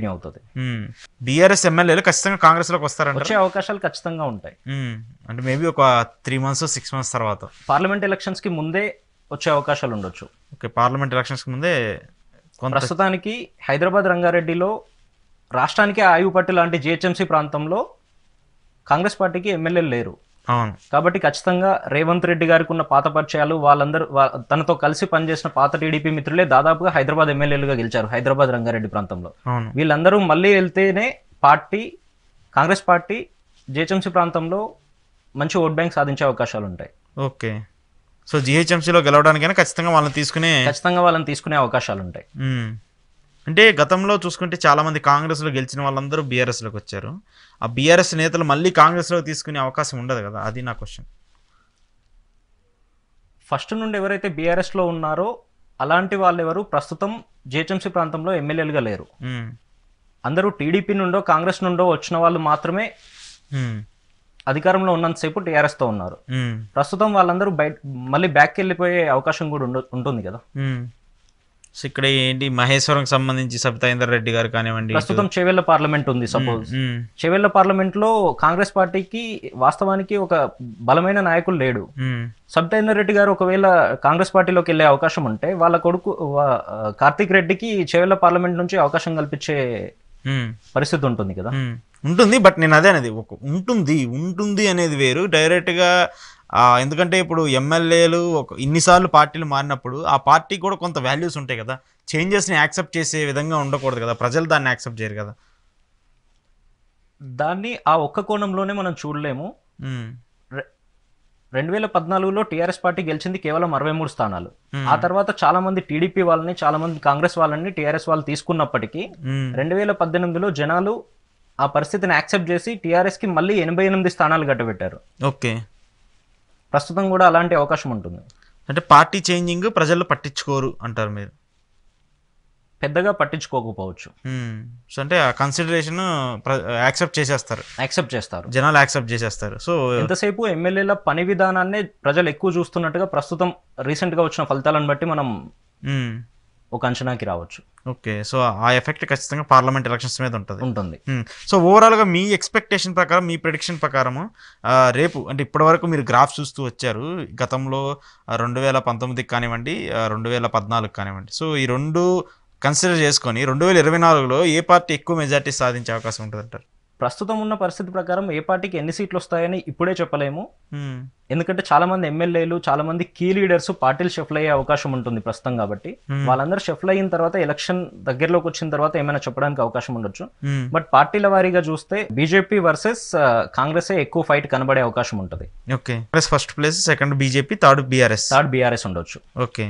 Continue అవుతుంది. BRS ఎమ్మెల్యేలు ఖచ్చితంగా కాంగ్రెస్ లోకి వస్తారంట. వచ్చే అవకాశాలు ఖచ్చితంగా ఉంటాయి. అంటే మేబీ ఒక 3 months 6 months తర్వాత పార్లమెంట్ ఎలక్షన్స్ కి ముందే వచ్చే అవకాశాలు ఉండొచ్చు. ఓకే, పార్లమెంట్ ఎలక్షన్స్ ముందే. ప్రస్తుతానికి హైదరాబాద్ రంగారెడ్డిలో రాష్ట్రానికి ఆయువు పట్టు లాంటి జిహెచ్ఎంసీ ప్రాంతంలో కాంగ్రెస్ పార్టీకి ఎమ్మెల్యేలు లేరు. అవును. కాబట్టి ఖచ్చితంగా రేవంత్ రెడ్డి గారికి ఉన్న పాత పరిచయాలు, వాళ్ళందరూ తనతో కలిసి పనిచేసిన పాత టీడీపీ మిత్రులే దాదాపుగా హైదరాబాద్ ఎమ్మెల్యేలుగా గెలిచారు హైదరాబాద్ రంగారెడ్డి ప్రాంతంలో. అవును. వీళ్ళందరూ మళ్ళీ వెళ్తేనే కాంగ్రెస్ పార్టీ జిహెచ్ఎంసీ ప్రాంతంలో మంచి ఓట్ బ్యాంక్ సాధించే అవకాశాలు ఉంటాయి. ఓకే, సో జిహెచ్ఎంసీలో గెలవడానికైనా ఖచ్చితంగా వాళ్ళని తీసుకునే అవకాశాలు ఉంటాయి. అంటే గతంలో చూసుకుంటే చాలా మంది కాంగ్రెస్లో గెలిచిన వాళ్ళందరూ బీఆర్ఎస్లోకి వచ్చారు. ఆ బీఆర్ఎస్ నేతలు మళ్ళీ కాంగ్రెస్లో తీసుకునే అవకాశం ఉండదు కదా, అది నా క్వశ్చన్. ఫస్ట్ నుండి ఎవరైతే బీఆర్ఎస్లో ఉన్నారో అలాంటి వాళ్ళు ఎవరు ప్రస్తుతం జిహెచ్ఎంసీ ప్రాంతంలో ఎమ్మెల్యేలుగా లేరు. అందరూ టీడీపీ నుండో కాంగ్రెస్ నుండో వచ్చిన వాళ్ళు మాత్రమే అధికారంలో ఉన్నంతసేపు టీఆర్ఎస్తో ఉన్నారు. ప్రస్తుతం వాళ్ళందరూ మళ్ళీ బ్యాక్కి వెళ్ళిపోయే అవకాశం కూడా ఉంటుంది కదా. సో ఇక్కడ ఏంటి, మహేశ్వరంకి సంబంధించి సబితా రెడ్డి గారు కానివ్వండి, ప్రస్తుతం చేవెళ్ల పార్లమెంట్ ఉంది. సపోజ్ చేవెళ్ల పార్లమెంట్ లో కాంగ్రెస్ పార్టీకి వాస్తవానికి ఒక బలమైన నాయకులు లేడు. సబితా రెడ్డి గారు ఒకవేళ కాంగ్రెస్ పార్టీలోకి వెళ్ళే అవకాశం ఉంటే వాళ్ళ కొడుకు కార్తీక్ రెడ్డికి చేవెళ్ల పార్లమెంట్ నుంచి అవకాశం కల్పించే పరిస్థితి ఉంటుంది కదా. ఉంటుంది, బట్ నేను అదే అనేది ఉంటుంది అనేది వేరు. డైరెక్ట్గా ఎందుకంటే ఇప్పుడు ఎమ్మెల్యేలు ఇన్నిసార్లు పార్టీలు మారినప్పుడు ఆ పార్టీకి కూడా కొంత వాల్యూస్ ఉంటాయి కదా. చేంజెస్ని యాక్సెప్ట్ చేసే విధంగా ఉండకూడదు కదా, ప్రజలు దాన్ని యాక్సెప్ట్ చేయరు కదా. దాన్ని ఆ ఒక్క కోణంలోనే మనం చూడలేము. 2014లో టీఆర్ఎస్ పార్టీ గెలిచింది కేవలం 63 స్థానాలు. ఆ తర్వాత చాలా మంది టీడీపీ వాళ్ళని, చాలా మంది కాంగ్రెస్ వాళ్ళని టీఆర్ఎస్ వాళ్ళు తీసుకున్నప్పటికీ 2018లో జనాలు ఆ పరిస్థితిని యాక్సెప్ట్ చేసి టీఆర్ఎస్ కి మళ్ళీ 88 స్థానాలు గట్టబెట్టారు. ఓకే, ప్రస్తుతం కూడా అలాంటి అవకాశం ఉంటుంది. అంటే పార్టీ చేంజింగ్ ప్రజలు పట్టించుకోరు అంటారు మీరు? పెద్దగా పట్టించుకోకపోవచ్చు. సో అంటే ఆ కన్సిడరేషన్ యాక్సెప్ట్ చేస్తారు, జనాలు యాక్సెప్ట్ చేసేస్తారు. సో ఎంతసేపు ఎమ్మెల్యేల పని విధానాన్ని ప్రజలు ఎక్కువ చూస్తున్నట్టుగా ప్రస్తుతం రీసెంట్ గా వచ్చిన ఫలితాలను బట్టి మనం ఒక అంచనాకి రావచ్చు. ఓకే, సో ఆ ఎఫెక్ట్ ఖచ్చితంగా పార్లమెంట్ ఎలక్షన్స్ మీద ఉంటుంది. సో ఓవరాల్గా మీ ఎక్స్పెక్టేషన్ ప్రకారం, మీ ప్రెడిక్షన్ ప్రకారము రేపు అంటే ఇప్పటివరకు మీరు గ్రాఫ్ చూస్తూ వచ్చారు, గతంలో 2019 కానివ్వండి, 2014 కానివ్వండి. సో ఈ రెండు కన్సిడర్ చేసుకొని 2024లో ఏ పార్టీ ఎక్కువ మెజార్టీ సాధించే అవకాశం ఉంటుంది అంటారు? ప్రస్తుతం ఉన్న పరిస్థితి ప్రకారం ఏ పార్టీకి ఎన్ని సీట్లు వస్తాయని ఇప్పుడే చెప్పలేము. ఎందుకంటే చాలా మంది ఎమ్మెల్యేలు, చాలా మంది కీ లీడర్స్ పార్టీలు షఫల్ అయ్యే అవకాశం ఉంటుంది ప్రస్తుతం. కాబట్టి వాళ్ళందరూ షఫల్ అయిన తర్వాత ఎలక్షన్ దగ్గరలోకి వచ్చిన తర్వాత ఏమైనా చెప్పడానికి అవకాశం ఉండొచ్చు. బట్ పార్టీల వారీగా చూస్తే బీజేపీ వర్సెస్ కాంగ్రెస్ ఎక్కువ ఫైట్ కనబడే అవకాశం ఉంటుంది. Okay, first place, second BJP, third BRS ఉండొచ్చు. ఓకే,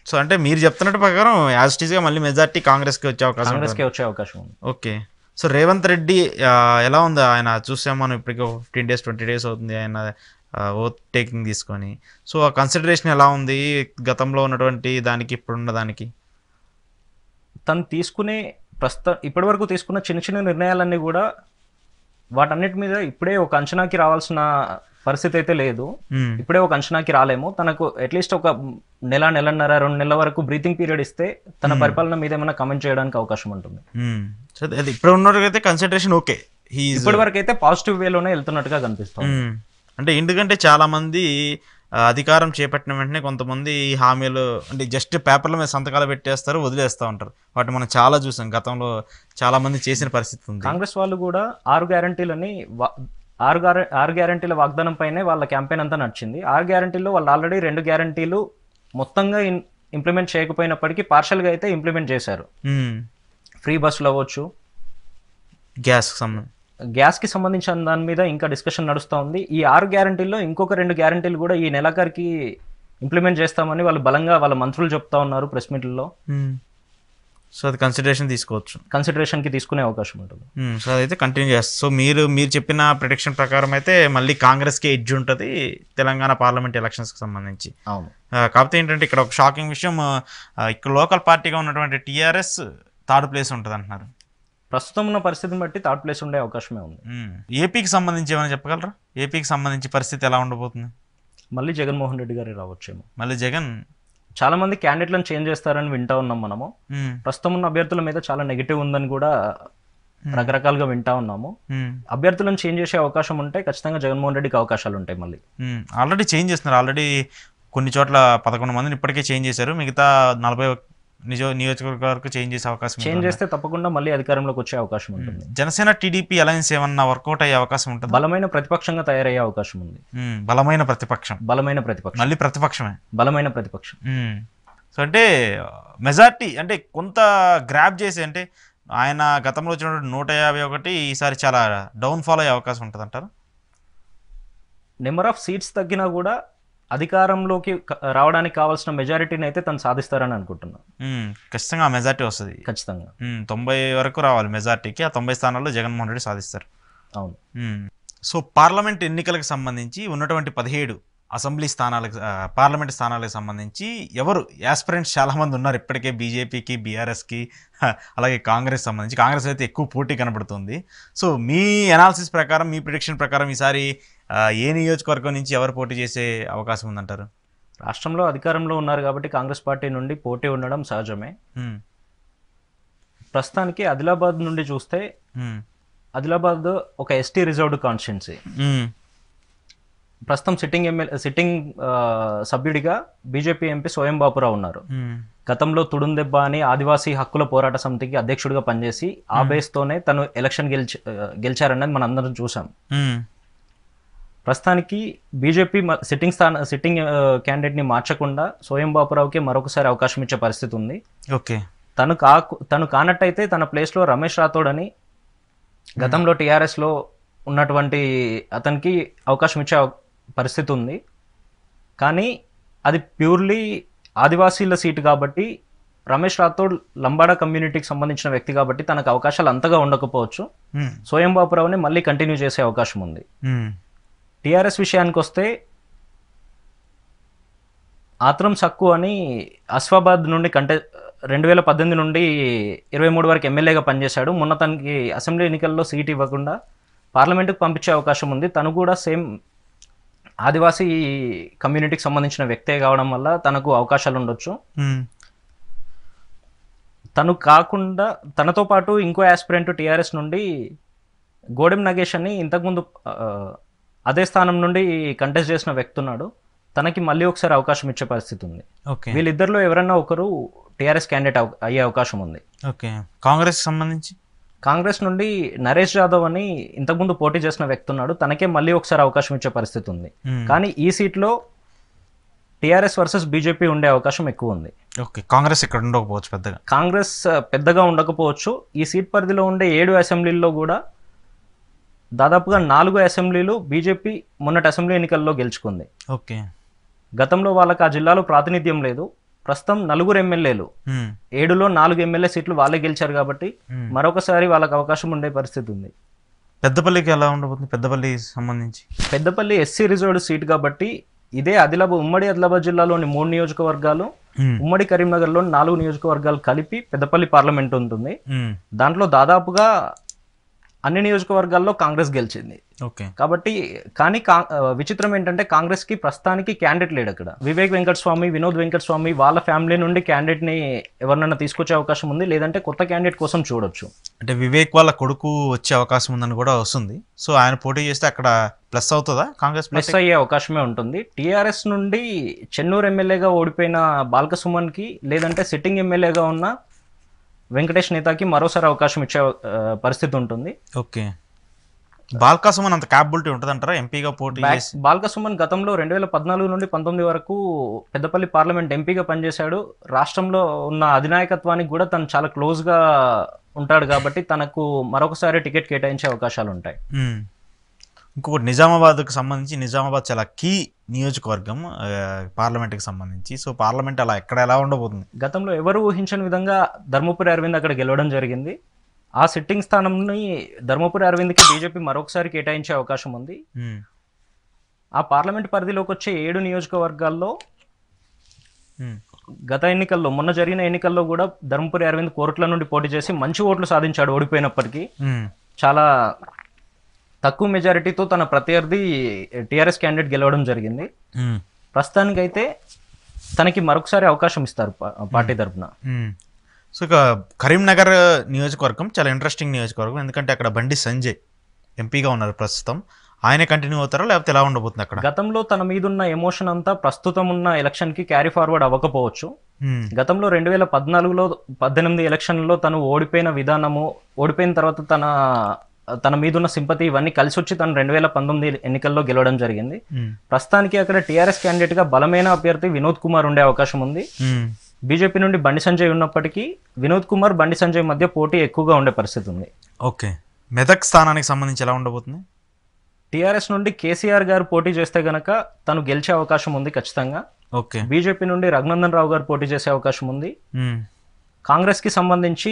సో అంటే మీరు చెప్తున్నట్టు ప్రకారం యాజ్ ఇట్ ఈస్ గా మళ్ళీ మెజార్టీ కాంగ్రెస్కి వచ్చే అవకాశం ఉంది. ఓకే, సో రేవంత్ రెడ్డి ఎలా ఉంది? ఆయన చూసాం మనం ఇప్పటికీ 15 days 20 days అవుతుంది ఆయన ఓత్ టేకింగ్ తీసుకొని. సో ఆ కన్సిడరేషన్ ఎలా ఉంది గతంలో ఉన్నటువంటి దానికి ఇప్పుడున్న దానికి? తను తీసుకునే ఇప్పటి వరకు తీసుకున్న చిన్న చిన్న నిర్ణయాలన్నీ కూడా వాటన్నిటి మీద ఇప్పుడే ఒక అంచనాకి రావాల్సిన పరిస్థితి అయితే లేదు. ఇప్పుడే ఒక అంచనాకి రాలేము. తనకు అట్లీస్ట్ ఒక నెలన్నర 2 నెలల వరకు బ్రీతింగ్ పీరియడ్ ఇస్తే తన పరిపాలన మీద ఏమైనా కమెంట్ చేయడానికి అవకాశం ఉంటుంది. ఇప్పుడు ఉన్నట్టుగా కన్సిడరేషన్ ఓకే, ఇప్పటి వరకు అయితే పాజిటివ్ వేలోనే వెళ్తున్నట్టుగా కనిపిస్తుంది. అంటే ఎందుకంటే చాలా మంది అధికారం చేపట్టిన వెంటనే కొంతమంది హామీలు అంటే జస్ట్ పేపర్ల మీద సంతకాలు పెట్టేస్తారు, వదిలేస్తూ ఉంటారు. వాటి మనం చాలా చూసాం, గతంలో చాలా మంది చేసిన పరిస్థితి ఉంది. కాంగ్రెస్ వాళ్ళు కూడా 6 గ్యారంటీల వాగ్దానం పైనే వాళ్ళ క్యాంపెయిన్ అంతా నడిచింది. 6 గ్యారంటీల్లో వాళ్ళు ఆల్రెడీ 2 గ్యారంటీలు మొత్తంగా ఇంప్లిమెంట్ చేయకపోయినప్పటికీ పార్షల్గా అయితే ఇంప్లిమెంట్ చేశారు. ఫ్రీ బస్సులు అవ్వచ్చు, గ్యాస్కి సంబంధించిన దాని మీద ఇంకా డిస్కషన్ నడుస్తూ ఉంది. ఈ 6 గ్యారంటీల్లో ఇంకొక 2 గ్యారంటీలు కూడా ఈ నెలాఖరికి ఇంప్లిమెంట్ చేస్తామని వాళ్ళు బలంగా వాళ్ళ మంత్రులు చెప్తా ఉన్నారు ప్రెస్ మీట్లలో. సో అది కన్సిడరేషన్కి తీసుకునే అవకాశం ఉంటుంది. సో అదైతే కంటిన్యూ చేస్తారు. సో మీరు చెప్పిన ప్రిడిక్షన్ ప్రకారం అయితే మళ్ళీ కాంగ్రెస్కి ఎడ్జ్ ఉంటుంది తెలంగాణ పార్లమెంట్ ఎలక్షన్స్కి సంబంధించి. అవును. కాకపోతే ఏంటంటే ఇక్కడ ఒక షాకింగ్ విషయం, ఇక్కడ లోకల్ పార్టీగా ఉన్నటువంటి టీఆర్ఎస్ థర్డ్ ప్లేస్ ఉంటుంది అంటున్నారు. ప్రస్తుతం ఉన్న పరిస్థితిని బట్టి థర్డ్ ప్లేస్ ఉండే అవకాశమే ఉంది. ఏపీకి సంబంధించి ఏమైనా చెప్పగలరా? ఏపీకి సంబంధించి పరిస్థితి ఎలా ఉండబోతుంది? మళ్ళీ జగన్మోహన్ రెడ్డి గారు రావచ్చేమో. మళ్ళీ జగన్ చాలా మంది క్యాండిడేట్లను చేంజ్ చేస్తారని వింటా ఉన్నాం మనము. ప్రస్తుతం ఉన్న అభ్యర్థుల మీద చాలా నెగిటివ్ ఉందని కూడా రకరకాలుగా వింటా ఉన్నాము. అభ్యర్థులను చేంజ్ చేసే అవకాశం ఉంటే ఖచ్చితంగా జగన్మోహన్ రెడ్డికి అవకాశాలు ఉంటాయి. మళ్ళీ ఆల్రెడీ చేంజ్ చేస్తున్నారు. ఆల్రెడీ కొన్ని చోట్ల 11 మందిని ఇప్పటికే చేంజ్ చేశారు. మిగతా 40 నియోజకవర్గ వరకు చేంజ్ చేసే అవకాశం, చేంజ్ చేస్తే తప్పకుండా మళ్ళీ అధికారంలోకి వచ్చే అవకాశం ఉంటుంది. జనసేన టీడీపీ అలయన్స్ ఏమన్నా వర్కౌట్ అయ్యే అవకాశం ఉంటుంది? బలమైన ప్రతిపక్షంగా తయారయ్యే అవకాశం ఉంది. బలమైన ప్రతిపక్షం మళ్ళీ ప్రతిపక్షమే, బలమైన ప్రతిపక్షం. సో అంటే మెజార్టీ అంటే కొంత గ్రాప్ చేసి, అంటే ఆయన గతంలో వచ్చినటువంటి 151 ఈసారి చాలా డౌన్ఫాల్ అయ్యే అవకాశం ఉంటుంది అంటారు. నెంబర్ ఆఫ్ సీట్స్ తగ్గినా కూడా అధికారంలోకి రావడానికి కావాల్సిన మెజారిటీని అయితే తను సాధిస్తారని అనుకుంటున్నాను. ఖచ్చితంగా ఆ మెజార్టీ వస్తుంది. ఖచ్చితంగా 90 వరకు రావాలి మెజార్టీకి. ఆ 90 స్థానాల్లో జగన్మోహన్ రెడ్డి సాధిస్తారు. అవును. సో పార్లమెంట్ ఎన్నికలకు సంబంధించి ఉన్నటువంటి 17 అసెంబ్లీ స్థానాలకు, పార్లమెంట్ స్థానాలకు సంబంధించి ఎవరు యాస్పిరెంట్స్ చాలామంది ఉన్నారు ఇప్పటికే. బీజేపీకి, బీఆర్ఎస్కి, అలాగే కాంగ్రెస్ సంబంధించి. కాంగ్రెస్ అయితే ఎక్కువ పోటీ కనబడుతుంది. సో మీ అనాలిసిస్ ప్రకారం, మీ ప్రిడిక్షన్ ప్రకారం ఈసారి ఏ నియోజకవర్గం నుంచి ఎవరు పోటీ చేసే అవకాశం ఉందంటారు? రాష్ట్రంలో అధికారంలో ఉన్నారు కాబట్టి కాంగ్రెస్ పార్టీ నుండి పోటీ ఉండడం సహజమే. ప్రస్తుతానికి ఆదిలాబాద్ నుండి చూస్తే ఆదిలాబాద్ ఒక ఎస్టీ రిజర్వ్డ్ కాన్స్టిట్యున్సీ. ప్రస్తుతం సిట్టింగ్ సభ్యుడిగా బీజేపీ ఎంపీ స్వయం బాపురావు ఉన్నారు. గతంలో తుడుందెబ్బ అని ఆదివాసీ హక్కుల పోరాట సమితికి అధ్యక్షుడిగా పనిచేసి ఆ బేస్తోనే తను ఎలక్షన్ గెలిచారన్నది మనం అందరం చూసాం. ప్రస్తుతానికి బీజేపీ సిట్టింగ్ క్యాండిడేట్ని మార్చకుండా స్వయం బాపురావుకి మరొకసారి అవకాశం ఇచ్చే పరిస్థితి ఉంది. ఓకే. తను కానట్టయితే తన ప్లేస్లో రమేష్ రాథోడ్ అని గతంలో టీఆర్ఎస్లో ఉన్నటువంటి అతనికి అవకాశం ఇచ్చే పరిస్థితి ఉంది. కానీ అది ప్యూర్లీ ఆదివాసీల సీటు కాబట్టి రమేష్ రాథోడ్ లంబాడా కమ్యూనిటీకి సంబంధించిన వ్యక్తి కాబట్టి తనకు అవకాశాలు అంతగా ఉండకపోవచ్చు. స్వయం బాపురావుని మళ్ళీ కంటిన్యూ చేసే అవకాశం ఉంది. టీఆర్ఎస్ విషయానికి వస్తే ఆత్రం సక్కు అని అస్ఫాబాద్ నుండి 2018 నుండి 23 వరకు ఎమ్మెల్యేగా పనిచేశాడు. మొన్న తనకి అసెంబ్లీ ఎన్నికల్లో సీట్ ఇవ్వకుండా పార్లమెంటుకు పంపించే అవకాశం ఉంది. తను కూడా సేమ్ ఆదివాసీ కమ్యూనిటీకి సంబంధించిన వ్యక్తే కావడం వల్ల తనకు అవకాశాలు ఉండొచ్చు. తను కాకుండా తనతో పాటు ఇంకో యాస్పిరెంట్ టీఆర్ఎస్ నుండి గోడెం నగేష్ అని ఇంతకుముందు అదే స్థానం నుండి కంటెస్ట్ చేసిన వ్యక్తి ఉన్నాడు. తనకి మళ్ళీ ఒకసారి అవకాశం ఇచ్చే పరిస్థితి ఉంది. వీళ్ళిద్దరిలో ఎవరన్నా ఒకరు టీఆర్ఎస్ క్యాండిడేట్ అయ్యే అవకాశం ఉంది. కాంగ్రెస్ సంబంధించి కాంగ్రెస్ నుండి నరేష్ యాదవ్ అని ఇంతకుముందు పోటీ చేసిన వ్యక్తి ఉన్నాడు. తనకే మళ్ళీ ఒకసారి అవకాశం ఇచ్చే పరిస్థితి ఉంది. కానీ ఈ సీట్లో టీఆర్ఎస్ వర్సెస్ బీజేపీ ఉండే అవకాశం ఎక్కువ ఉంది. కాంగ్రెస్ ఇక్కడ ఉండకపోవచ్చు, కాంగ్రెస్ పెద్దగా ఉండకపోవచ్చు. ఈ సీట్ పరిధిలో ఉండే 7 అసెంబ్లీల్లో కూడా దాదాపుగా 4 అసెంబ్లీలు బీజేపీ మొన్నటి అసెంబ్లీ ఎన్నికల్లో గెలుచుకుంది. గతంలో వాళ్ళకి ఆ జిల్లాలో ప్రాతినిధ్యం లేదు. ప్రస్తుతం 4 ఎమ్మెల్యేలు, 7లో 4 ఎమ్మెల్యే సీట్లు వాళ్ళే గెలిచారు కాబట్టి మరొకసారి వాళ్ళకి అవకాశం ఉండే పరిస్థితి ఉంది. పెద్దపల్లికి ఎలా ఉండబోతుంది? పెద్దపల్లి సంబంధించి పెద్దపల్లి ఎస్సీ రిజర్వ్డ్ సీట్ కాబట్టి ఇదే ఉమ్మడి ఆదిలాబాద్ జిల్లాలోని 3 నియోజకవర్గాలు, ఉమ్మడి కరీంనగర్లోని 4 నియోజకవర్గాలు కలిపి పెద్దపల్లి పార్లమెంట్ ఉంటుంది. దాంట్లో దాదాపుగా అన్ని నియోజకవర్గాల్లో కాంగ్రెస్ గెలిచింది. కాబట్టి కానీ విచిత్రం ఏంటంటే కాంగ్రెస్ కి ప్రస్తుతానికి క్యాండిడేట్ లేడు అక్కడ. వివేక్ వెంకటస్వామి, వినోద్ వెంకటస్వామి వాళ్ళ ఫ్యామిలీ నుండి క్యాండిడేట్ ని ఎవరినైనా తీసుకొచ్చే అవకాశం ఉంది, లేదంటే కొత్త క్యాండిడేట్ కోసం చూడొచ్చు. అంటే వివేక్ వాళ్ళ కొడుకు వచ్చే అవకాశం ఉందని కూడా వస్తుంది. సో ఆయన పోటీ చేస్తే అక్కడ ప్లస్ అవుతుందా? కాంగ్రెస్ ప్లస్ అయ్యే అవకాశమే ఉంటుంది. టీఆర్ఎస్ నుండి చెన్నూరు ఎమ్మెల్యేగా ఓడిపోయిన బాల్కసుమన్ కి, లేదంటే సిట్టింగ్ ఎమ్మెల్యేగా ఉన్న వెంకటేష్ నేతాకి మరోసారి అవకాశం ఇచ్చే పరిస్థితి ఉంటుంది. బాల్కసుమన్ అంత క్యాపబిలిటీ ఉంటుందంటారా ఎంపీగా పోటీ చేసి? బాల్కసుమన్ గతంలో 2014 నుండి 19 వరకు పెద్దపల్లి పార్లమెంట్ ఎంపీగా పనిచేశాడు. రాష్ట్రంలో ఉన్న అధినాయకత్వానికి కూడా తను చాలా క్లోజ్ గా ఉంటాడు కాబట్టి తనకు మరొకసారి టికెట్ కేటాయించే అవకాశాలు ఉంటాయి. ఇంకొకటి నిజామాబాద్కి సంబంధించి, నిజామాబాద్ చాలా కీ నియోజకవర్గం పార్లమెంట్కి సంబంధించి. సో పార్లమెంట్ అలా ఎలా ఉండబోతుంది? గతంలో ఎవరు ఊహించని విధంగా ధర్మపురి అరవింద్ అక్కడ గెలవడం జరిగింది. ఆ సిట్టింగ్ స్థానంని ధర్మపురి అరవింద్కి బీజేపీ మరొకసారి కేటాయించే అవకాశం ఉంది. ఆ పార్లమెంట్ పరిధిలోకి వచ్చే 7 నియోజకవర్గాల్లో గత ఎన్నికల్లో, మొన్న జరిగిన ఎన్నికల్లో కూడా ధర్మపురి అరవింద్ కోరుట్ల నుండి పోటీ చేసి మంచి ఓట్లు సాధించాడు. ఓడిపోయినప్పటికీ చాలా తక్కువ మెజారిటీతో తన ప్రత్యర్థి టీఆర్ఎస్ క్యాండిడేట్ గెలవడం జరిగింది. ప్రస్తుతానికైతే తనకి మరొకసారి అవకాశం ఇస్తారు పార్టీ తరఫున. సో ఇక కరీంనగర్ నియోజకవర్గం చాలా ఇంట్రెస్టింగ్ నియోజకవర్గం, ఎందుకంటే అక్కడ బండి సంజయ్ ఎంపీగా ఉన్నారు ప్రస్తుతం. ఆయనే కంటిన్యూ అవుతారా లేకపోతే ఎలా ఉండబోతుంది అక్కడ? గతంలో తన మీద ఉన్న ఎమోషన్ అంతా ప్రస్తుతం ఉన్న ఎలక్షన్కి క్యారీ ఫార్వర్డ్ అవ్వకపోవచ్చు. గతంలో 2014లో 18 ఎలక్షన్లో తను ఓడిపోయిన విధానము, ఓడిపోయిన తర్వాత తన మీద ఉన్న సింపతి ఇవన్నీ కలిసి వచ్చి తను 2019 ఎన్నికల్లో గెలవడం జరిగింది. ప్రస్తుతానికి అక్కడ టీఆర్ఎస్ క్యాండిడేట్ గా బలమైన అభ్యర్థి వినోద్ కుమార్ ఉండే అవకాశం ఉంది. బీజేపీ నుండి బండి సంజయ్ ఉన్నప్పటికీ వినోద్ కుమార్ బండి సంజయ్ మధ్య పోటీ ఎక్కువగా ఉండే పరిస్థితి ఉంది. ఓకే, మెదక్ స్థానానికి సంబంధించి ఎలా ఉండబోతుంది? టీఆర్ఎస్ నుండి కేసీఆర్ గారు పోటీ చేస్తే గనక తను గెలిచే అవకాశం ఉంది ఖచ్చితంగా. ఓకే, బీజేపీ నుండి రఘునందన్ రావు గారు పోటీ చేసే అవకాశం ఉంది. కాంగ్రెస్ కి సంబంధించి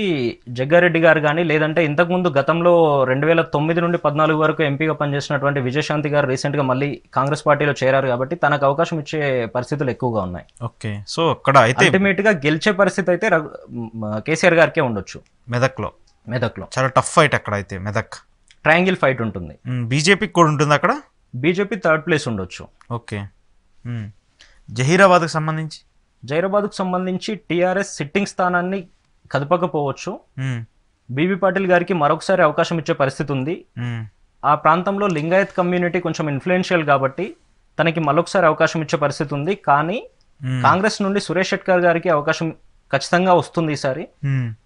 జగ్గారెడ్డి గారు కానీ, లేదంటే ఇంతకుముందు గతంలో 2009 నుండి 14 వరకు ఎంపీగా పనిచేసినటువంటి విజయశాంతి గారు రీసెంట్ గా మళ్ళీ కాంగ్రెస్ పార్టీలో చేరారు కాబట్టి తనకు అవకాశం ఇచ్చే పరిస్థితులు ఎక్కువగా ఉన్నాయి. ఓకే, సో అక్కడ అయితే అల్టిమేట్ గా గెలిచే పరిస్థితి అయితే కేసీఆర్ గారికే ఉండొచ్చు. మెదక్లో చాలా టఫ్ ఫైట్ అక్కడ అయితే. మెదక్ ట్రయాంగిల్ ఫైట్ ఉంటుంది. బీజేపీకి కూడా ఉంటుంది అక్కడ. బీజేపీ 3rd ప్లేస్ ఉండొచ్చు. ఓకే, జహీరాబాద్కి సంబంధించి టీఆర్ఎస్ సిట్టింగ్ స్థానాన్ని కదపకపోవచ్చు. బీబీ పాటిల్ గారికి మరొకసారి అవకాశం ఇచ్చే పరిస్థితి ఉంది. ఆ ప్రాంతంలో లింగాయత్ కమ్యూనిటీ కొంచెం ఇన్ఫ్లుయెన్షియల్ కాబట్టి తనకి మరొకసారి అవకాశం ఇచ్చే పరిస్థితి ఉంది. కానీ కాంగ్రెస్ నుండి సురేష్ షెట్కర్ గారికి అవకాశం ఖచ్చితంగా వస్తుంది ఈసారి.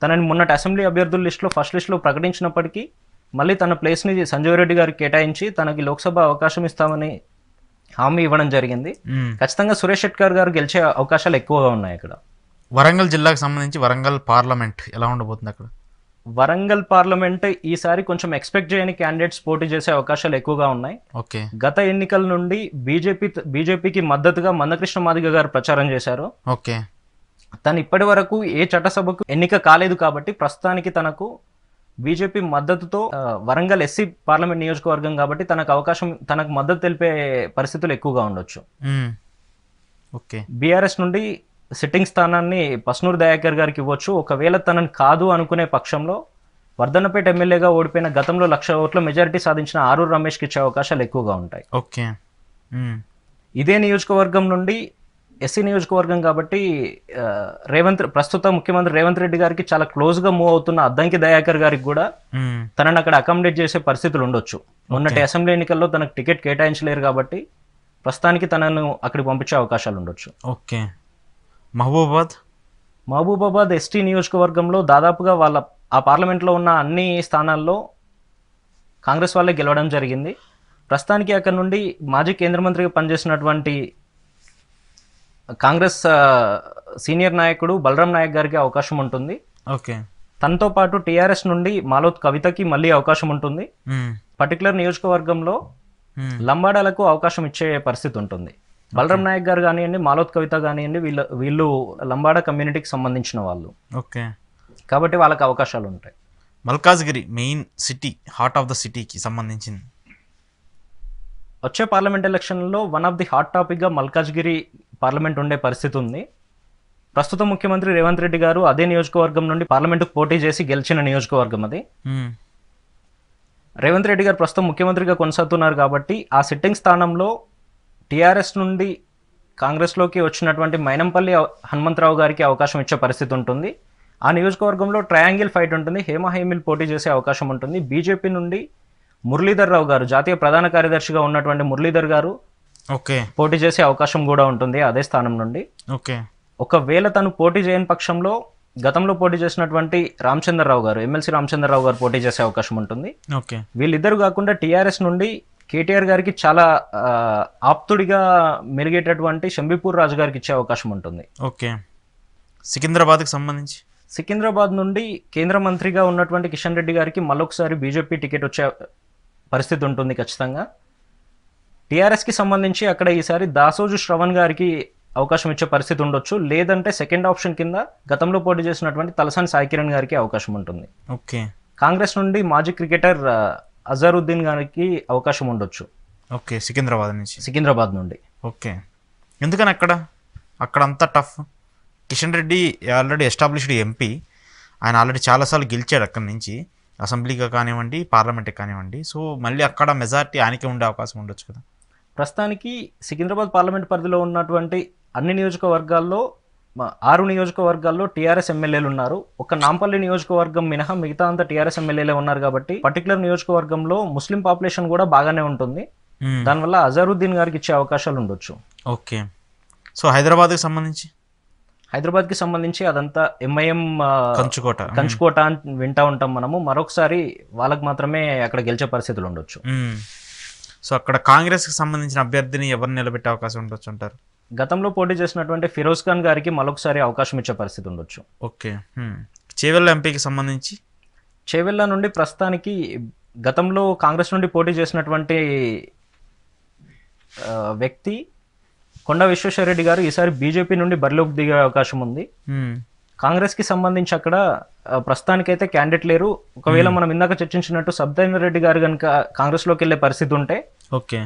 తనని మొన్నటి అసెంబ్లీ అభ్యర్థుల లిస్టులో ఫస్ట్ లిస్టులో ప్రకటించినప్పటికీ మళ్ళీ తన ప్లేస్ని సంజయ్ రెడ్డి గారికి కేటాయించి తనకి లోక్సభ అవకాశం ఇస్తామని హామీ ఇవ్వడం జరిగింది. ఖచ్చితంగా సురేష్ షెట్కర్ గారు గెలిచే అవకాశాలు ఎక్కువగా ఉన్నాయి అక్కడ. వరంగల్ జిల్లాకు సంబంధించి వరంగల్ పార్లమెంట్ ఎలా ఉండబోతుంది అక్కడ? వరంగల్ పార్లమెంట్ ఈసారి కొంచెం ఎక్స్పెక్ట్ చేయని క్యాండిడేట్స్ పోటీ చేసే అవకాశాలు ఎక్కువగా ఉన్నాయి. ఓకే, గత ఎన్నికల నుండి బీజేపీకి మద్దతుగా మందకృష్ణ మాదిగ గారు ప్రచారం చేశారు. ఓకే, తను ఇప్పటి వరకు ఏ చట్టసభకు ఎన్నిక కాలేదు కాబట్టి ప్రస్తుతానికి తనకు బీజేపీ మద్దతుతో వరంగల్ ఎస్సీ పార్లమెంట్ నియోజకవర్గం కాబట్టి తనకు మద్దతు తెలిపే పరిస్థితులు ఎక్కువగా ఉండొచ్చు. ఓకే, బీఆర్ఎస్ నుండి సిట్టింగ్ స్థానాన్ని పస్నూర్ దయాకర్ గారికి ఇవ్వచ్చు. ఒకవేళ తనని కాదు అనుకునే పక్షంలో వర్ధన్నపేట ఎమ్మెల్యేగా ఓడిపోయిన గతంలో 1,00,000 ఓట్ల మెజారిటీ సాధించిన ఆరూర్ రమేష్కి ఇచ్చే అవకాశాలు ఎక్కువగా ఉంటాయి. ఓకే, ఇదే నియోజకవర్గం నుండి ఎస్సీ నియోజకవర్గం కాబట్టి ప్రస్తుత ముఖ్యమంత్రి రేవంత్ రెడ్డి గారికి చాలా క్లోజ్ గా మూవ్ అవుతున్న అద్దంకి దయాకర్ గారికి కూడా తనని అక్కడ అకామిడేట్ చేసే పరిస్థితులు ఉండొచ్చు. మొన్నటి అసెంబ్లీ ఎన్నికల్లో తనకు టికెట్ కేటాయించలేరు కాబట్టి ప్రస్తుతానికి తనను అక్కడికి పంపించే అవకాశాలు ఉండొచ్చు. ఓకే, మహబూబాబాద్ ఎస్టీ నియోజకవర్గంలో దాదాపుగా ఆ పార్లమెంట్లో ఉన్న అన్ని స్థానాల్లో కాంగ్రెస్ వాళ్ళే గెలవడం జరిగింది. ప్రస్తుతానికి అక్కడ నుండి మాజీ కేంద్ర మంత్రిగా పనిచేసినటువంటి కాంగ్రెస్ సీనియర్ నాయకుడు బలరాం నాయక్ గారికి అవకాశం ఉంటుంది. ఓకే, తనతో పాటు టీఆర్ఎస్ నుండి మాలోత్ కవితకి మళ్ళీ అవకాశం ఉంటుంది. పర్టికులర్ నియోజకవర్గంలో లంబాడాలకు అవకాశం ఇచ్చే పరిస్థితి ఉంటుంది. బలరాం నాయక్ గారు కానివ్వండి, మాలోత్ కవిత కానివ్వండి, వీళ్ళు లంబాడా కమ్యూనిటీకి సంబంధించిన వాళ్ళు. ఓకే, కాబట్టి వాళ్ళకి అవకాశాలు ఉంటాయి. Malkajgiri main city, heart of the సిటీకి సంబంధించింది వచ్చే పార్లమెంట్ ఎలక్షన్లో వన్ ఆఫ్ ది హాట్ టాపిక్గా మల్కాజ్గిరి పార్లమెంట్ ఉండే పరిస్థితి ఉంది. ప్రస్తుత ముఖ్యమంత్రి రేవంత్ రెడ్డి గారు అదే నియోజకవర్గం నుండి పార్లమెంటుకు పోటీ చేసి గెలిచిన నియోజకవర్గం అది. రేవంత్ రెడ్డి గారు ప్రస్తుతం ముఖ్యమంత్రిగా కొనసాగుతున్నారు కాబట్టి ఆ సిట్టింగ్ స్థానంలో టీఆర్ఎస్ నుండి కాంగ్రెస్లోకి వచ్చినటువంటి మైనంపల్లి హనుమంతరావు గారికి అవకాశం ఇచ్చే పరిస్థితి ఉంటుంది. ఆ నియోజకవర్గంలో ట్రయాంగిల్ ఫైట్ ఉంటుంది. హేమహేమిల్ పోటీ చేసే అవకాశం ఉంటుంది. బీజేపీ నుండి మురళీధర్ రావు గారు, జాతీయ ప్రధాన కార్యదర్శిగా ఉన్నటువంటి మురళీధర్ గారు పోటీ చేసే అవకాశం కూడా ఉంటుంది అదే స్థానం నుండి. ఒకవేళ తను పోటీ చేయని పక్షంలో గతంలో పోటీ చేసినటువంటి రామచంద్రరావు గారు, ఎమ్మెల్సీ రామచంద్రరావు గారు పోటీ చేసే అవకాశం ఉంటుంది. వీళ్ళిద్దరు కాకుండా టీఆర్ఎస్ నుండి కేటీఆర్ గారికి చాలా ఆప్తుడిగా మెలిగేటటువంటి శంబీపూర్ రాజు గారికి ఇచ్చే అవకాశం ఉంటుంది. ఓకే, సికింద్రాబాద్కి సంబంధించి సికింద్రాబాద్ నుండి కేంద్ర మంత్రిగా ఉన్నటువంటి కిషన్ రెడ్డి గారికి మళ్ళొకసారి బీజేపీ టికెట్ వచ్చే పరిస్థితి ఉంటుంది ఖచ్చితంగా. టీఆర్ఎస్కి సంబంధించి అక్కడ ఈసారి దాసోజు శ్రవణ్ గారికి అవకాశం ఇచ్చే పరిస్థితి ఉండొచ్చు. లేదంటే సెకండ్ ఆప్షన్ కింద గతంలో పోటీ చేసినటువంటి తలసాని సాయి కిరణ్ గారికి అవకాశం ఉంటుంది. ఓకే, కాంగ్రెస్ నుండి మాజీ క్రికెటర్ అజరుద్దీన్ గారికి అవకాశం ఉండొచ్చు. ఓకే, సికింద్రాబాద్ నుండి. ఓకే, ఎందుకని అక్కడ అంతా tough? Kishan Reddy already established MP, ఆయన ఆల్రెడీ చాలాసార్లు గెలిచాడు అక్కడి నుంచి, అసెంబ్లీగా కానివ్వండి, పార్లమెంట్కి కానివ్వండి. సో మళ్ళీ అక్కడ మెజార్టీ ఆయనకే ఉండే అవకాశం ఉండొచ్చు కదా. ప్రస్తుతానికి సికింద్రాబాద్ పార్లమెంట్ పరిధిలో ఉన్నటువంటి అన్ని నియోజకవర్గాల్లో 6 నియోజకవర్గాల్లో టీఆర్ఎస్ ఎమ్మెల్యేలు ఉన్నారు. ఒక నాంపల్లి నియోజకవర్గం మినహా మిగతా అంతా టీఆర్ఎస్ ఎమ్మెల్యేలే ఉన్నారు కాబట్టి పర్టికులర్ నియోజకవర్గంలో ముస్లిం పాపులేషన్ కూడా బాగానే ఉంటుంది. దానివల్ల అజరుద్దీన్ గారికి ఇచ్చే అవకాశాలు ఉండొచ్చు. ఓకే. సో హైదరాబాద్కి సంబంధించి అదంతా ఎంఐఎం కంచుకోట అని వింటా ఉంటాం మనము. మరొకసారి వాళ్ళకి మాత్రమే అక్కడ గెలిచే పరిస్థితులు ఉండొచ్చు. సో అక్కడ కాంగ్రెస్కి సంబంధించిన అభ్యర్థిని ఎవరిని నిలబెట్టే అవకాశం ఉండొచ్చు అంటారు? గతంలో పోటీ చేసినటువంటి ఫిరోజ్ ఖాన్ గారికి మరొకసారి అవకాశం ఇచ్చే పరిస్థితి ఉండొచ్చు. ఓకే. చేవెళ్ళ ఎంపీకి సంబంధించి చేవెళ్ళ నుండి ప్రస్తుతానికి గతంలో కాంగ్రెస్ నుండి పోటీ చేసినటువంటి వ్యక్తి కొండా విశ్వేశ్వరరెడ్డి గారు ఈసారి బీజేపీ నుండి బరిలోకి దిగే అవకాశం ఉంది. కాంగ్రెస్కి సంబంధించి అక్కడ ప్రస్తుతానికైతే క్యాండిడేట్ లేరు. ఒకవేళ మనం ఇందాక చర్చించినట్టు సబితేందర్ రెడ్డి గారు కనుక కాంగ్రెస్లోకి వెళ్ళే పరిస్థితి ఉంటే ఓకే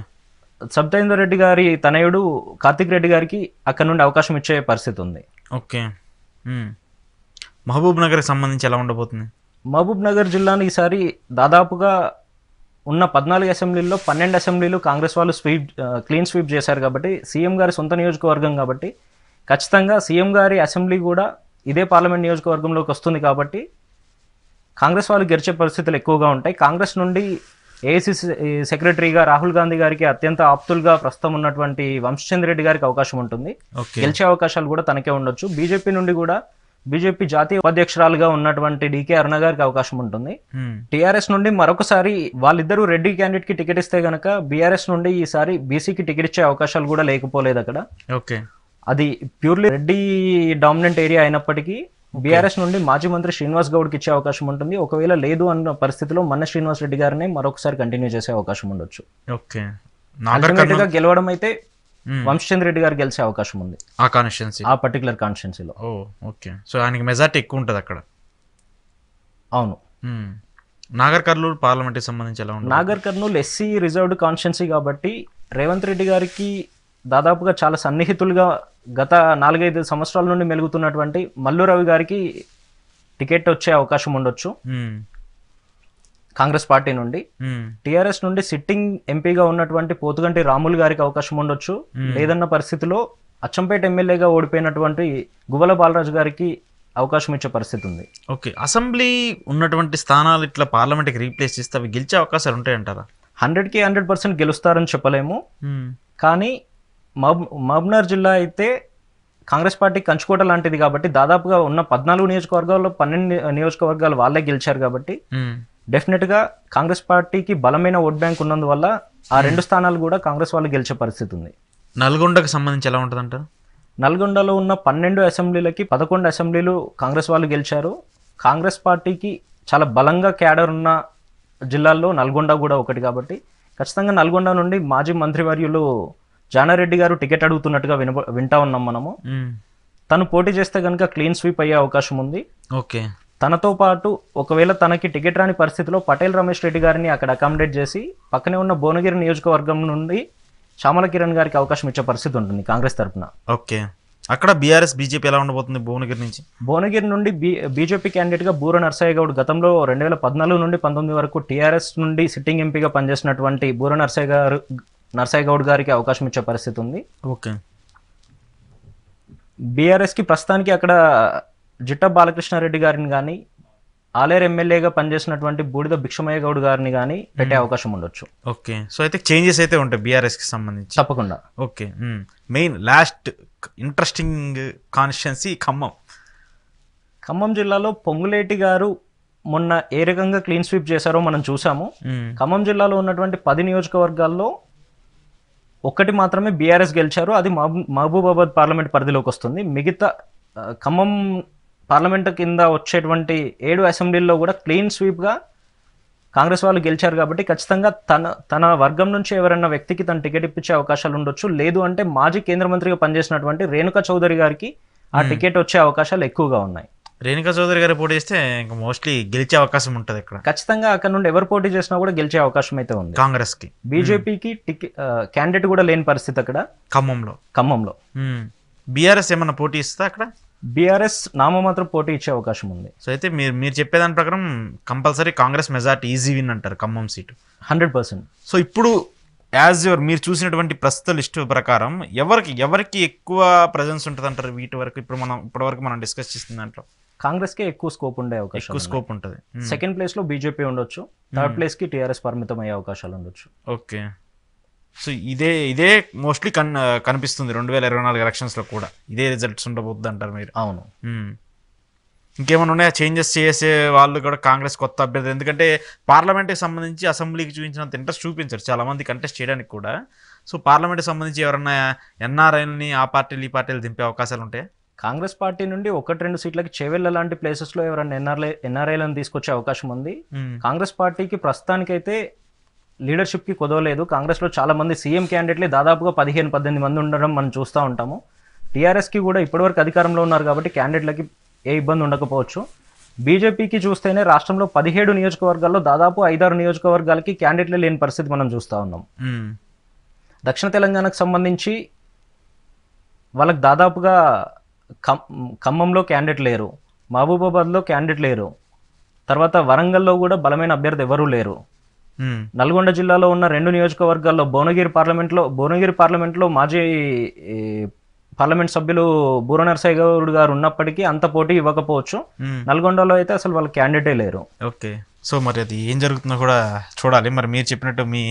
సబితేందర్ రెడ్డి గారి తనయుడు కార్తిక్ రెడ్డి గారికి అక్కడ నుండి అవకాశం ఇచ్చే పరిస్థితి ఉంది. ఓకే. మహబూబ్ నగర్కి సంబంధించి ఎలా ఉండబోతుంది? మహబూబ్ నగర్ జిల్లాను ఈసారి దాదాపుగా ఉన్న 14 అసెంబ్లీల్లో 12 అసెంబ్లీలు కాంగ్రెస్ వాళ్ళు క్లీన్ స్వీప్ చేశారు కాబట్టి సీఎం గారి సొంత నియోజకవర్గం కాబట్టి ఖచ్చితంగా సీఎం గారి అసెంబ్లీ కూడా ఇదే పార్లమెంట్ నియోజకవర్గంలోకి వస్తుంది కాబట్టి కాంగ్రెస్ వాళ్ళు గెలిచే పరిస్థితులు ఎక్కువగా ఉంటాయి. కాంగ్రెస్ నుండి ఏఐసిసి సెక్రటరీగా రాహుల్ గాంధీ గారికి అత్యంత ఆప్తులుగా ప్రస్తుతం ఉన్నటువంటి వంశచంద్ర రెడ్డి గారికి అవకాశం ఉంటుంది. గెలిచే అవకాశాలు కూడా తనకే ఉండొచ్చు. బీజేపీ నుండి కూడా బీజేపీ జాతీయ ఉపాధ్యక్షురాలుగా ఉన్నటువంటి డికే అరుణ గారికి అవకాశం ఉంటుంది. టీఆర్ఎస్ నుండి మరొకసారి వాళ్ళిద్దరూ రెడ్డి క్యాండిడేట్ కి టికెట్ ఇస్తే గనక బీఆర్ఎస్ నుండి ఈసారి బీసీకి టికెట్ ఇచ్చే అవకాశాలు కూడా లేకపోలేదు అక్కడ. ఓకే. అది ప్యూర్లీ రెడ్డి డామినెంట్ ఏరియా అయినప్పటికీ బీఆర్ఎస్ నుండి మాజీ మంత్రి శ్రీనివాస్ గౌడ్కి ఇచ్చే అవకాశం ఉంటుంది. ఒకవేళ లేదు అన్న పరిస్థితిలో మన శ్రీనివాస్ రెడ్డి గారిని మరొకసారి కంటిన్యూ చేసే అవకాశం ఉండొచ్చు. ఓకే. గెలవడం అయితే వంశచంద్ర రెడ్డి గారు గెలిచే అవకాశం ఉంది ఆ కాన్స్టిట్యున్సీ, ఆ పర్టికులర్ కాన్స్టిట్యున్సీలో. ఓకే. సో ఆయనకి మెజార్టీ ఎక్కువ ఉంటుంది అక్కడ. అవును. నాగర్ కర్నూలు పార్లమెంట్కి సంబంధించి ఎలా ఉంటుంది? Nagar Kurnool SC reserved constituency కాబట్టి రేవంత్ రెడ్డి గారికి దాదాపుగా చాలా సన్నిహితులుగా గత 4-5 సంవత్సరాల నుండి మెలుగుతున్నటువంటి మల్లు రవి గారికి టికెట్ వచ్చే అవకాశం ఉండొచ్చు కాంగ్రెస్ పార్టీ నుండి. టీఆర్ఎస్ నుండి సిట్టింగ్ ఎంపీగా ఉన్నటువంటి పోతుగంటి రాములు గారికి అవకాశం ఉండొచ్చు. లేదన్న పరిస్థితిలో అచ్చంపేట ఎమ్మెల్యేగా ఓడిపోయినటువంటి గువ్వల బాలరాజు గారికి అవకాశం ఇచ్చే పరిస్థితి ఉంది. ఓకే. అసెంబ్లీ ఉన్నటువంటి స్థానాలు ఇట్లా పార్లమెంట్కి రీప్లేస్ చేస్తే అవి గెలిచే అవకాశాలు ఉంటాయంటారా? 100కి 100% గెలుస్తారని చెప్పలేము. కానీ మహబూబ్నగర్ జిల్లా అయితే కాంగ్రెస్ పార్టీ కంచుకోట లాంటిది కాబట్టి దాదాపుగా ఉన్న 14 నియోజకవర్గాల్లో 12 నియోజకవర్గాలు వాళ్ళే గెలిచారు కాబట్టి డెఫినెట్గా కాంగ్రెస్ పార్టీకి బలమైన ఓట్ బ్యాంక్ ఉన్నందువల్ల ఆ 2 స్థానాలు కూడా కాంగ్రెస్ వాళ్ళు గెలిచే పరిస్థితి ఉంది. నల్గొండకు సంబంధించి ఎలా ఉంటుంది అంటారు? నల్గొండలో ఉన్న 12 అసెంబ్లీలకి 11 అసెంబ్లీలు కాంగ్రెస్ వాళ్ళు గెలిచారు. కాంగ్రెస్ పార్టీకి చాలా బలంగా క్యాడర్ ఉన్న జిల్లాల్లో నల్గొండ కూడా ఒకటి కాబట్టి ఖచ్చితంగా నల్గొండ నుండి మాజీ మంత్రివర్యులు జానారెడ్డి గారు టికెట్ అడుగుతున్నట్టుగా వింటా ఉన్నాం మనము. తను పోటీ చేస్తే కనుక క్లీన్ స్వీప్ అయ్యే అవకాశం ఉంది. ఓకే. తనతో పాటు ఒకవేళ తనకి టికెట్ రాని పరిస్థితిలో పటేల్ రమేష్ రెడ్డి గారిని అక్కడ అకామిడేట్ చేసి పక్కనే ఉన్న భువనగిరి నియోజకవర్గం నుండి చామల కిరణ్ గారికి అవకాశం ఇచ్చే పరిస్థితి ఉంటుంది కాంగ్రెస్ తరఫున. ఓకే. అక్కడ బీఆర్ఎస్ బీజేపీ ఎలా ఉండబోతుంది భువనగిరి నుంచి? భువనగిరి నుండి బీజేపీ క్యాండిడేట్గా బూర నర్సయ్య గౌడ్ గతంలో 2014 నుండి 19 వరకు టీఆర్ఎస్ నుండి సిట్టింగ్ ఎంపీగా పనిచేసినటువంటి బూర నర్సయ్య గౌడ్ గారికి అవకాశం ఇచ్చే పరిస్థితి ఉంది. ఓకే. బీఆర్ఎస్కి ప్రస్తుతానికి అక్కడ జిట్ట బాలకృష్ణారెడ్డి గారిని కానీ ఆలేరు ఎమ్మెల్యేగా పనిచేసినటువంటి బూడిద భిక్షమయ్య గౌడ్ గారిని కానీ పెట్టే అవకాశం ఉండొచ్చు. ఓకే. సో అయితే చేంజెస్ అయితే ఉంటాయి బీఆర్ఎస్కి సంబంధించి తప్పకుండా. Okay. Main last interesting constituency Khammam జిల్లాలో పొంగులేటి గారు మొన్న ఏ రకంగా క్లీన్ స్వీప్ చేశారో మనం చూసాము. ఖమ్మం జిల్లాలో ఉన్నటువంటి 10 నియోజకవర్గాల్లో ఒక్కటి మాత్రమే బీఆర్ఎస్ గెలిచారు. అది మహబూబాబాద్ పార్లమెంట్ పరిధిలోకి వస్తుంది. మిగతా ఖమ్మం పార్లమెంట్ కింద వచ్చేటువంటి 7 అసెంబ్లీల్లో కూడా క్లీన్ స్వీప్గా కాంగ్రెస్ వాళ్ళు గెలిచారు కాబట్టి ఖచ్చితంగా తన వర్గం నుంచి ఎవరైనా వ్యక్తికి తన టికెట్ ఇప్పించే అవకాశాలు ఉండొచ్చు. లేదు అంటే మాజీ కేంద్ర మంత్రిగా పనిచేసినటువంటి రేణుకా చౌదరి గారికి ఆ టికెట్ వచ్చే అవకాశాలు ఎక్కువగా ఉన్నాయి. రేణుకా చౌదరి గారు పోటీ చేస్తే ఇంకా మోస్ట్లీ గెలిచే అవకాశం ఉంటుంది ఇక్కడ. ఖచ్చితంగా అక్కడ నుండి ఎవరు పోటీ చేసినా కూడా గెలిచే అవకాశం అయితే ఉంది. కాంగ్రెస్కి బీజేపీకి క్యాండిడేట్ కూడా లేని పరిస్థితి అక్కడ ఖమ్మంలో. బీఆర్ఎస్ ఏమన్నా పోటీ ఇస్తా అక్కడ? బీఆర్ఎస్ నామమాత్రం పోటీ ఇచ్చే అవకాశం ఉంది. సో అయితే మీరు చెప్పేదాని ప్రకారం compulsory Congress majority easy win అంటారు ఖమ్మం సీటు 100%. సో ఇప్పుడు మీరు చూసినటువంటి ప్రస్తుత లిస్టు ప్రకారం ఎవరికి ఎక్కువ ప్రజెన్స్ ఉంటుంది అంటారు వీటి వరకు ఇప్పటివరకు మనం డిస్కస్ చేసిన దాంట్లో? కాంగ్రెస్కే ఎక్కువ స్కోప్ ఉండే అవకాశం, ఎక్కువ స్కోప్ ఉంటుంది. సెకండ్ ప్లేస్లో బీజేపీ ఉండొచ్చు, థర్డ్ ప్లేస్కి టీఆర్ఎస్ పరిమితం అయ్యే అవకాశాలు ఉండొచ్చు. ఓకే. సో ఇదే మోస్ట్లీ కనిపిస్తుంది 2024 ఎలక్షన్స్లో కూడా ఇదే రిజల్ట్స్ ఉండబోద్ది అంటారు మీరు? అవును. ఇంకేమైనా ఉన్నాయా చేంజెస్ చేసే వాళ్ళు కూడా కాంగ్రెస్ కొత్త అభ్యర్థి? ఎందుకంటే పార్లమెంట్కి సంబంధించి అసెంబ్లీకి చూపించినంత ఇంట్రెస్ట్ చూపించారు చాలామంది కంటెస్ట్ చేయడానికి కూడా. సో పార్లమెంట్కి సంబంధించి ఎవరన్నా ఎన్ఆర్ఐని ఆ పార్టీలు ఈ పార్టీలు దింపే అవకాశాలు ఉంటాయి? కాంగ్రెస్ పార్టీ నుండి 1-2 సీట్లకి చేవెళ్ళ లాంటి ప్లేసెస్లో ఎవరైనా ఎన్ఆర్ఐలను తీసుకొచ్చే అవకాశం ఉంది. కాంగ్రెస్ పార్టీకి ప్రస్తుతానికైతే లీడర్షిప్కి కుదవలేదు. కాంగ్రెస్లో చాలా మంది సీఎం క్యాండిడేట్లే దాదాపుగా 15-18 మంది ఉండడం మనం చూస్తూ ఉంటాము. టీఆర్ఎస్కి కూడా ఇప్పటివరకు అధికారంలో ఉన్నారు కాబట్టి క్యాండిడేట్లకి ఏ ఇబ్బంది ఉండకపోవచ్చు. బీజేపీకి చూస్తేనే రాష్ట్రంలో 17 నియోజకవర్గాల్లో దాదాపు 5-6 నియోజకవర్గాలకి క్యాండిడేట్లే లేని పరిస్థితి మనం చూస్తూ ఉన్నాం. దక్షిణ తెలంగాణకు సంబంధించి వాళ్ళకి దాదాపుగా ఖమ్మంలో క్యాండిడేట్ లేరు, మహబూబాబాద్లో క్యాండిడేట్ లేరు, తర్వాత వరంగల్లో కూడా బలమైన అభ్యర్థి ఎవరూ లేరు. నల్గొండ జిల్లాలో ఉన్న 2 నియోజకవర్గాల్లో భువనగిరి పార్లమెంట్లో మాజీ పార్లమెంట్ సభ్యులు బూర నరసయ్య గౌడ్ గారు ఉన్నప్పటికీ అంత పోటీ ఇవ్వకపోవచ్చు. నల్గొండలో అయితే అసలు వాళ్ళ క్యాండిడేటే లేరు. ఓకే. సో మరి అది ఏం జరుగుతుందో కూడా చూడాలి. మరి మీరు చెప్పినట్టు మీ